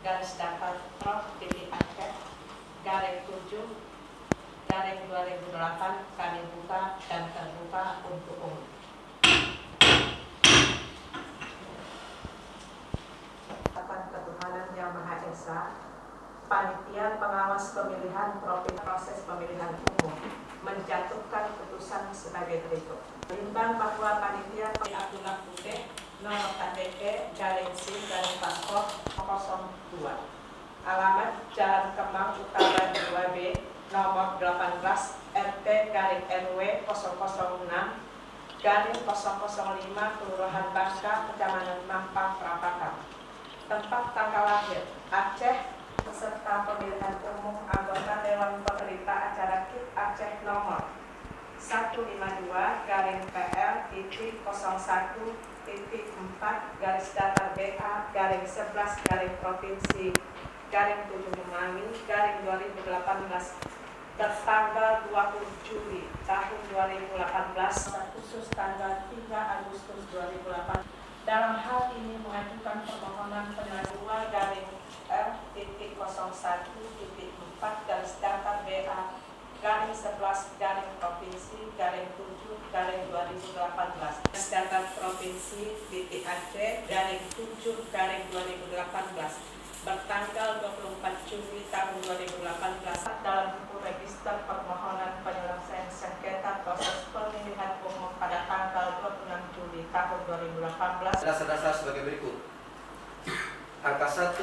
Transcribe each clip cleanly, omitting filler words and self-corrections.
garis datar Prof. Didi Aceh garing 7 garing 2008 kami buka dan terbuka untuk umum. Ketuhanan Yang Maha Esa, Panitia Pengawas Pemilihan Provinsi proses pemilihan umum menjatuhkan putusan sebagai berikut. Menimbang bahwa panitia Abdullah Putih nomor KTP garing SIM garing paspor 02 alamat Jalan Kemang Utara 2B nomor 18 RT garing RW 006 garing 005 Kelurahan Bangka, Kecamatan Mampang, Perapatan. Tempat tanggal lahir Aceh, peserta pemilihan umum anggota Dewan Pemerintah Acara KIP Aceh nomor 152 garing PL titik 01 titik 4 garis datar BA garing 11 garing Provinsi garing 7 Mengangi garing 2018 tertanggal 20 Juli tahun 2018 khusus tanggal 3 Agustus 2008. Dalam hal ini mengajukan permohonan pengaduan garing R.01.4 garis datar BA garing 11 garing Provinsi garing 7 garing 2018 garis datar Provinsi titik Aceh garing 7 garing 2018 bertanggal 24 Juli tahun 2018 dalam buku register permohonan penyelesaian sengketa proses pemilihan umum pada tanggal 26 Juli tahun 2018. Dasar-dasar sebagai berikut. Angka 1,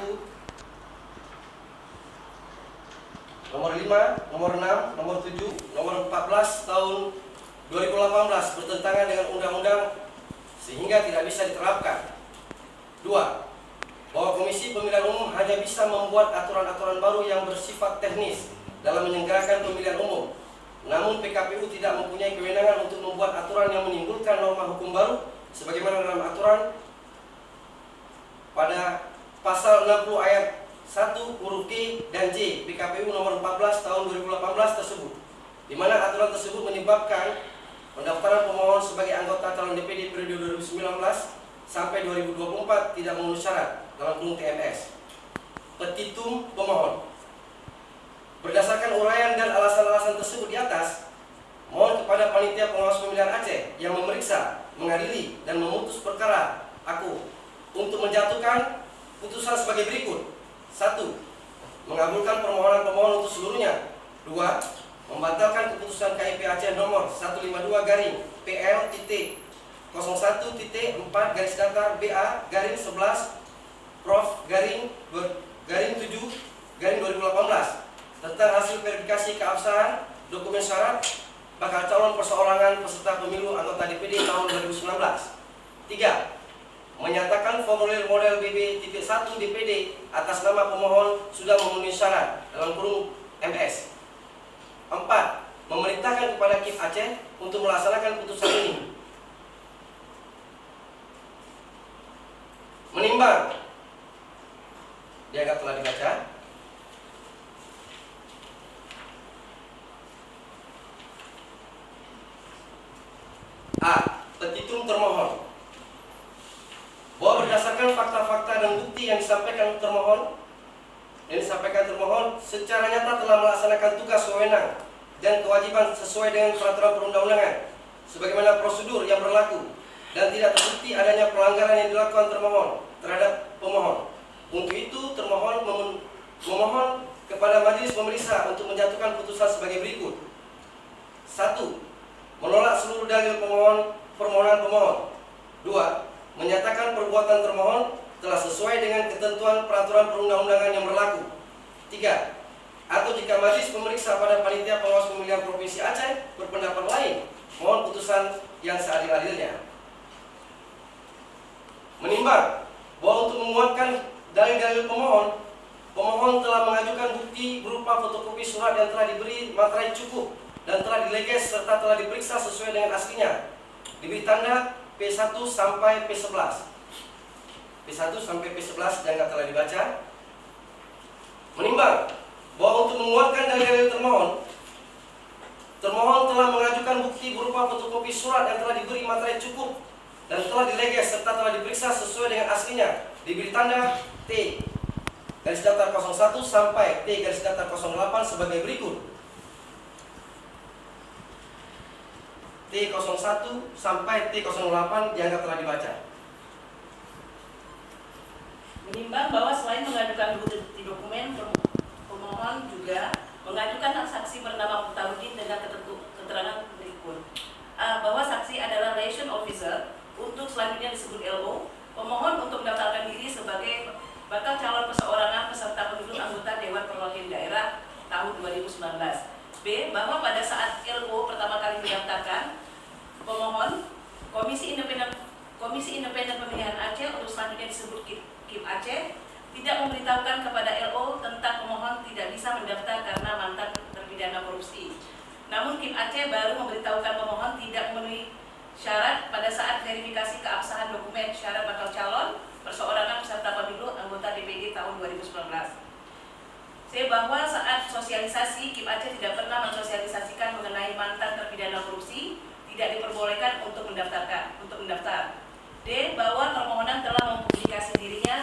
nomor 5, nomor 6, nomor 7, nomor 14 tahun 2018 bertentangan dengan undang-undang sehingga tidak bisa diterapkan. 2. Bahwa Komisi Pemilihan Umum hanya bisa membuat aturan-aturan baru yang bersifat teknis dalam menyelenggarakan pemilihan umum. Namun PKPU tidak mempunyai kewenangan untuk membuat aturan yang menimbulkan norma hukum baru sebagaimana dalam aturan pada pasal 60 ayat 1 huruf G dan J PKPU nomor 14 tahun 2018 tersebut, di mana aturan tersebut menyebabkan pendaftaran pemohon sebagai anggota calon DPD periode 2019 sampai 2024 tidak memenuhi syarat dalam kurung TMS. Petitum pemohon. Berdasarkan uraian dan alasan-alasan tersebut di atas, mohon kepada Panitia Pengawas Pemilihan Aceh yang memeriksa, mengadili, dan memutus perkara aku untuk menjatuhkan putusan sebagai berikut. 1. Mengabulkan permohonan pemohon untuk seluruhnya. 2. Membatalkan keputusan KIP Aceh nomor 152 garing PL titik 01 titik 4 garis datar BA garing 11 Prof garing 7 garing 2018 tentang hasil verifikasi keabsahan dokumen syarat bakal calon perseorangan peserta pemilu anggota DPD tahun 2019. 3. Menyatakan formulir model BB.1 DPD atas nama pemohon sudah memenuhi syarat dalam kurung MS. 4. Memerintahkan kepada KIP Aceh untuk melaksanakan putusan ini. Menimbang dianggap telah dibaca. A. Petitum termohon. Bahwa berdasarkan fakta-fakta dan bukti yang disampaikan termohon secara nyata telah melaksanakan tugas wewenang dan kewajiban sesuai dengan peraturan perundang-undangan sebagaimana prosedur yang berlaku dan tidak terbukti adanya pelanggaran yang dilakukan termohon terhadap pemohon. Untuk itu termohon memohon kepada majelis pemeriksa untuk menjatuhkan putusan sebagai berikut. 1. Menolak seluruh dalil permohonan pemohon. 2. Menyatakan perbuatan termohon telah sesuai dengan ketentuan peraturan perundang-undangan yang berlaku. 3. Atau jika majelis pemeriksa pada Panitia Pengawas Pemilihan Provinsi Aceh berpendapat lain, mohon putusan yang seadil-adilnya. Menimbang bahwa untuk menguatkan dalil-dalil pemohon telah mengajukan bukti berupa fotokopi surat yang telah diberi materai cukup dan telah dileges serta telah diperiksa sesuai dengan aslinya, diberi tanda P1 sampai P11. P1 sampai P11 dianggap telah dibaca. Menimbang bahwa untuk menguatkan dalil-dalil termohon telah mengajukan bukti berupa fotokopi surat yang telah diberi materai cukup dan telah dileges serta telah diperiksa sesuai dengan aslinya, diberi tanda T garis datar 01 sampai T garis datar 08 sebagai berikut. T01 sampai T08 dianggap telah dibaca. Menimbang bahwa selain mengajukan bukti dokumen, pemohon juga mengajukan saksi bernama Mukhtarudin dengan keterangan berikut. A. Bahwa saksi adalah liaison officer untuk selanjutnya disebut LO, pemohon untuk mendaftarkan diri sebagai bakal calon perseorangan peserta pemilu anggota Dewan Perwakilan Daerah tahun 2019. B. Bahwa pada saat LO pertama kali mendaftarkan, pemohon Komisi Independen Pemilihan Aceh untuk selanjutnya disebut KIP Aceh tidak memberitahukan kepada LO tentang pemohon tidak bisa mendaftar karena mantan terpidana korupsi. Namun KIP Aceh baru memberitahukan pemohon tidak memenuhi syarat pada saat verifikasi keabsahan dokumen syarat bakal calon perseorangan peserta pemilu anggota DPD tahun 2019. C. Bahwa saat sosialisasi KIP Aceh tidak pernah mensosialisasikan mengenai mantan terpidana korupsi tidak diperbolehkan untuk mendaftar. D. Bahwa permohonan telah mempublikasi dirinya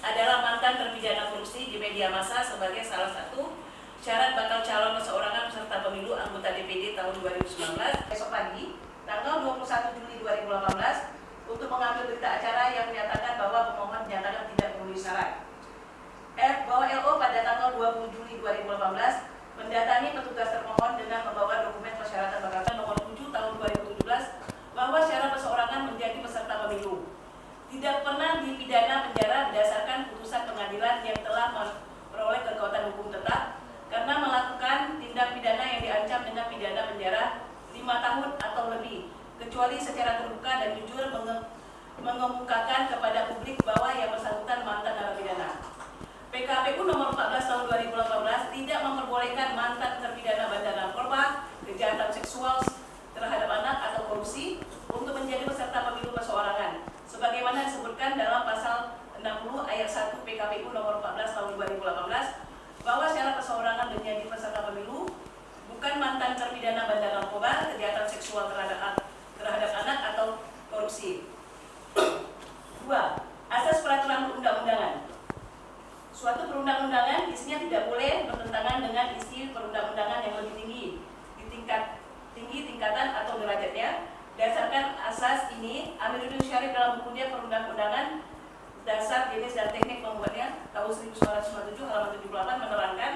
adalah mantan terpidana korupsi di media massa sebagai salah satu syarat bakal calon perseorangan peserta pemilu anggota DPD tahun 2019 besok pagi tanggal 21 Juli 2018 untuk mengambil berita acara yang menyatakan bahwa pemohon dinyatakan tidak memenuhi syarat. F. Bahwa LO pada tanggal 20 Juli 2018 mendatangi petugas termohon dengan membawa dokumen persyaratan bakal calon nomor 7 tahun 2017 bahwa syarat perseorangan menjadi peserta pemilu tidak pernah dipidana penjara berdasarkan putusan pengadilan yang telah memperoleh kekuatan hukum tetap karena melakukan tindak pidana yang diancam dengan pidana penjara 5 tahun atau lebih, kecuali secara terbuka dan jujur mengemukakan kepada publik bahwa yang bersangkutan mantan narapidana. PKPU nomor 14 tahun 2018 tidak memperbolehkan mantan terpidana bandar narkoba, kejahatan seksual terhadap anak atau korupsi untuk menjadi peserta pemilu perseorangan, sebagaimana disebutkan dalam pasal 60 ayat 1 PKPU nomor 14 tahun 2018 bahwa syarat perseorangan menjadi peserta pemilu bukan mantan terpidana bandar narkoba, kejahatan seksual terhadap anak atau korupsi. 2. Asas peraturan perundang-undangan. Suatu perundang-undangan isinya tidak boleh bertentangan dengan isi perundang-undangan yang lebih tinggi di tingkatan atau derajatnya. Berdasarkan asas ini, Amiruddin Syarif dalam bukunya Perundang-undangan Dasar Jenis dan Teknik Pembuatnya tahun 1997 halaman 78 menerangkan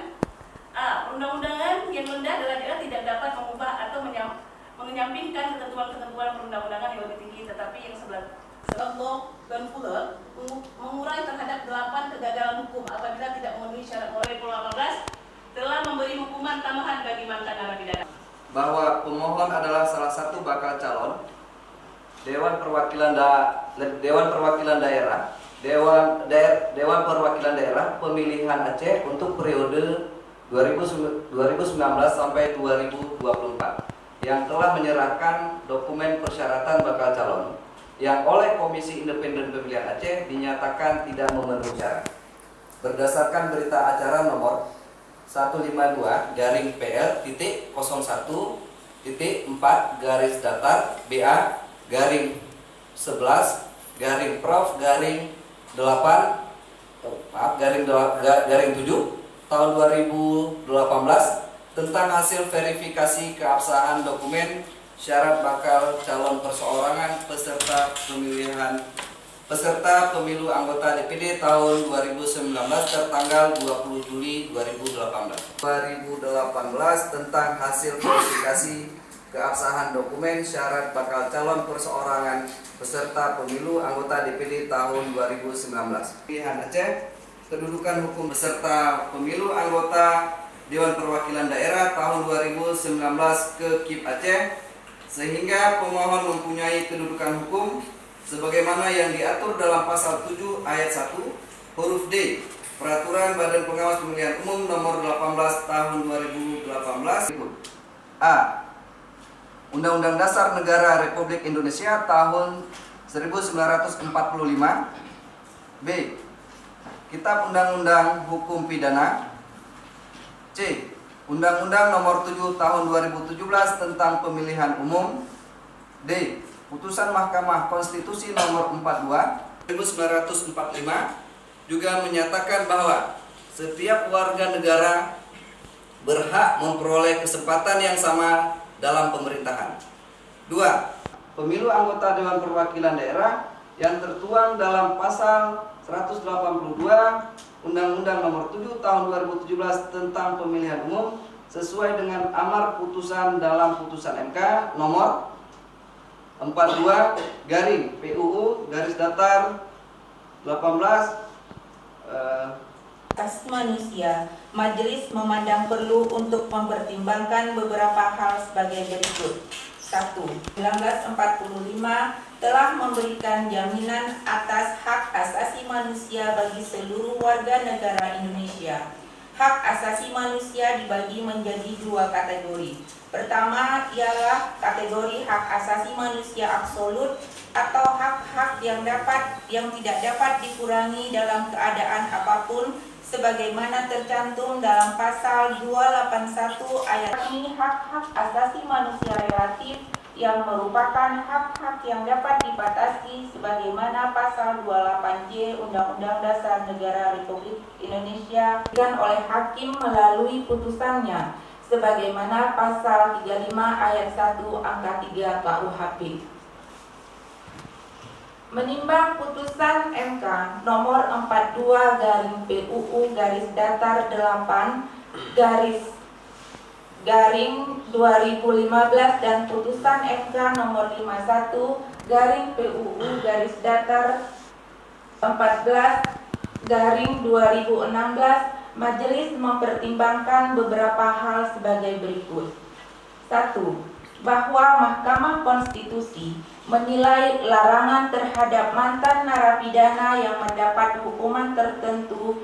A. Perundang-undangan yang rendah derajatnya tidak dapat mengubah atau menyampingkan ketentuan-ketentuan perundang-undangan yang lebih tinggi, tetapi yang sebelah dan pula mengurai terhadap 8 kegagalan hukum apabila tidak memenuhi syarat moral. 2018 telah memberi hukuman tambahan bagi mantan narapidana. Bahwa pemohon adalah salah satu bakal calon Dewan Perwakilan Daerah Dewan Perwakilan Daerah Pemilihan Aceh untuk periode 2019 sampai 2024 yang telah menyerahkan dokumen persyaratan bakal calon yang oleh Komisi Independen Pemilihan Aceh dinyatakan tidak memenuhi syarat. Berdasarkan berita acara nomor 152-PL.11-Prof-8-7 tahun 2018 tentang hasil verifikasi keabsahan dokumen syarat bakal calon perseorangan peserta pemilu anggota DPD tahun 2019 tertanggal 20 Juli 2018 tentang hasil verifikasi keabsahan dokumen syarat bakal calon perseorangan peserta pemilu anggota DPD tahun 2019. Pemilihan Aceh, kedudukan hukum peserta pemilu anggota Dewan Perwakilan Daerah tahun 2019 ke KIP Aceh, sehingga pemohon mempunyai kedudukan hukum sebagaimana yang diatur dalam pasal 7 ayat 1 huruf D Peraturan Badan Pengawas Pemilihan Umum nomor 18 tahun 2018. A. Undang-Undang Dasar Negara Republik Indonesia tahun 1945. B. Kitab Undang-Undang Hukum Pidana. C. Undang-Undang Nomor 7 Tahun 2017 tentang Pemilihan Umum. D. Putusan Mahkamah Konstitusi Nomor 42 1945 juga menyatakan bahwa setiap warga negara berhak memperoleh kesempatan yang sama dalam pemerintahan. 2. Pemilu anggota Dewan Perwakilan Daerah yang tertuang dalam pasal 182 Undang-Undang Nomor 7 Tahun 2017 tentang Pemilihan Umum sesuai dengan amar putusan dalam putusan MK nomor 42 PUU _18 Asasi manusia, Majelis memandang perlu untuk mempertimbangkan beberapa hal sebagai berikut. 1. 1945 telah memberikan jaminan atas hak asasi manusia bagi seluruh warga negara Indonesia. Hak asasi manusia dibagi menjadi dua kategori. Pertama ialah kategori hak asasi manusia absolut atau hak-hak yang tidak dapat dikurangi dalam keadaan apapun sebagaimana tercantum dalam pasal 281 ayat ini. Hak-hak asasi manusia relatif yang merupakan hak-hak yang dapat dibatasi sebagaimana pasal 28J Undang-Undang Dasar Negara Republik Indonesia dan oleh hakim melalui putusannya sebagaimana pasal 35 ayat 1 angka 3 KUHP. Menimbang putusan MK nomor 42 PUU _8 2015 dan putusan MK nomor 51 PUU _14 2016, Majelis mempertimbangkan beberapa hal sebagai berikut. 1. Bahwa Mahkamah Konstitusi menilai larangan terhadap mantan narapidana yang mendapat hukuman tertentu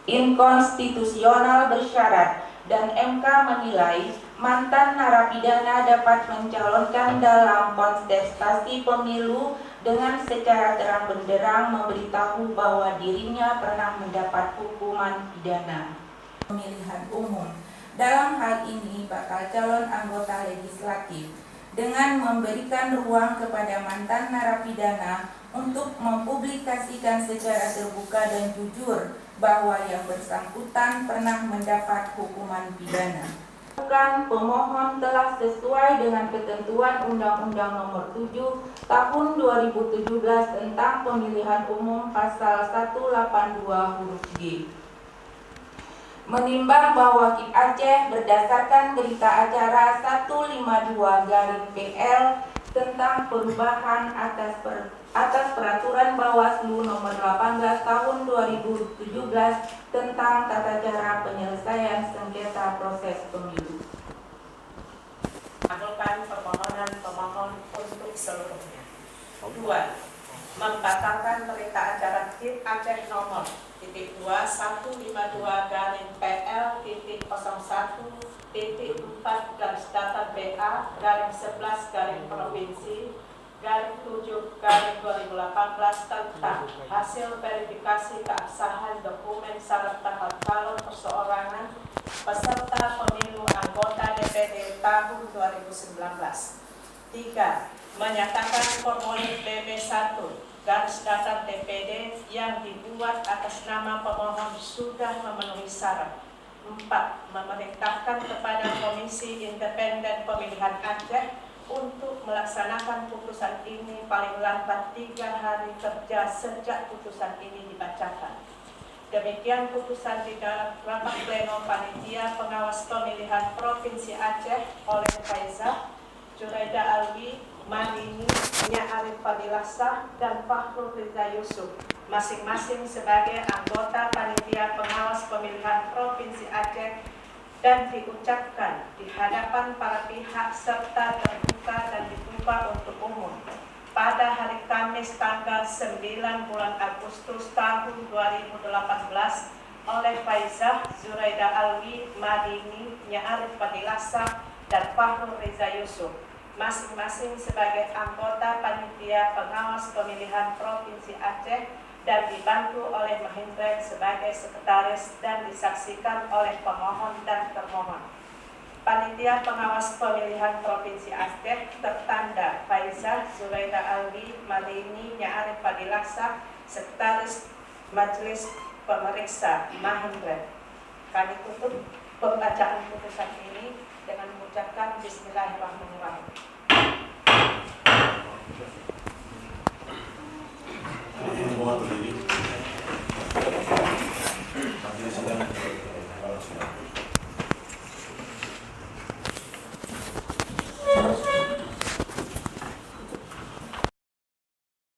inkonstitusional bersyarat, dan MK menilai mantan narapidana dapat mencalonkan dalam kontestasi pemilu dengan secara terang benderang memberitahu bahwa dirinya pernah mendapat hukuman pidana. Pemilihan umum dalam hal ini bakal calon anggota legislatif dengan memberikan ruang kepada mantan narapidana untuk mempublikasikan secara terbuka dan jujur bahwa yang bersangkutan pernah mendapat hukuman pidana. Pemohon telah sesuai dengan ketentuan Undang-Undang Nomor 7 Tahun 2017 tentang Pemilihan Umum pasal 182 huruf G. Menimbang bahwa KIP Aceh berdasarkan berita acara 152-PL tentang perubahan atas peraturan Bawaslu nomor 18 tahun 2017 tentang tata cara penyelesaian sengketa proses pemilu. Mengabulkan permohonan pemohon untuk seluruhnya. 2. Membatalkan berita acara KIP Aceh nomor 2.152-PL.01-11-provinsi-7-2018 tentang hasil verifikasi keabsahan dokumen syarat tahap calon perseorangan peserta pemilu anggota DPD tahun 2019. 3. Menyatakan formulir DP1 /DPD yang dibuat atas nama pemohon sudah memenuhi syarat. 4. Memerintahkan kepada Komisi Independen Pemilihan Aceh untuk melaksanakan putusan ini paling lambat 3 hari kerja sejak putusan ini dibacakan. Demikian putusan di dalam rapat pleno Panitia Pengawas Pemilihan Provinsi Aceh oleh Faizah, Juraida Alwi, Madini, Nya Arif Fadilasa, dan Fahrul Riza Yusuf, masing-masing sebagai anggota Panitia Pengawas Pemilihan Provinsi Aceh, dan diucapkan di hadapan para pihak serta terbuka dan dibuka untuk umum pada hari Kamis tanggal 9 bulan Agustus tahun 2018 oleh Faizah, Juraida Alwi, Madini, Nya Arif Fadilasa, dan Fahrul Riza Yusuf, masing-masing sebagai anggota Panitia Pengawas Pemilihan Provinsi Aceh dan dibantu oleh Mahendra sebagai sekretaris dan disaksikan oleh pemohon dan termohon. Panitia Pengawas Pemilihan Provinsi Aceh tertanda Faizah, Zuraida Alwi, Malini, Nya Arif Fadilasa, Sekretaris Majelis pemeriksa Mahendra. Kami tutup pembacaan putusan ini dengan mengucapkan Bismillahirrahmanirrahim.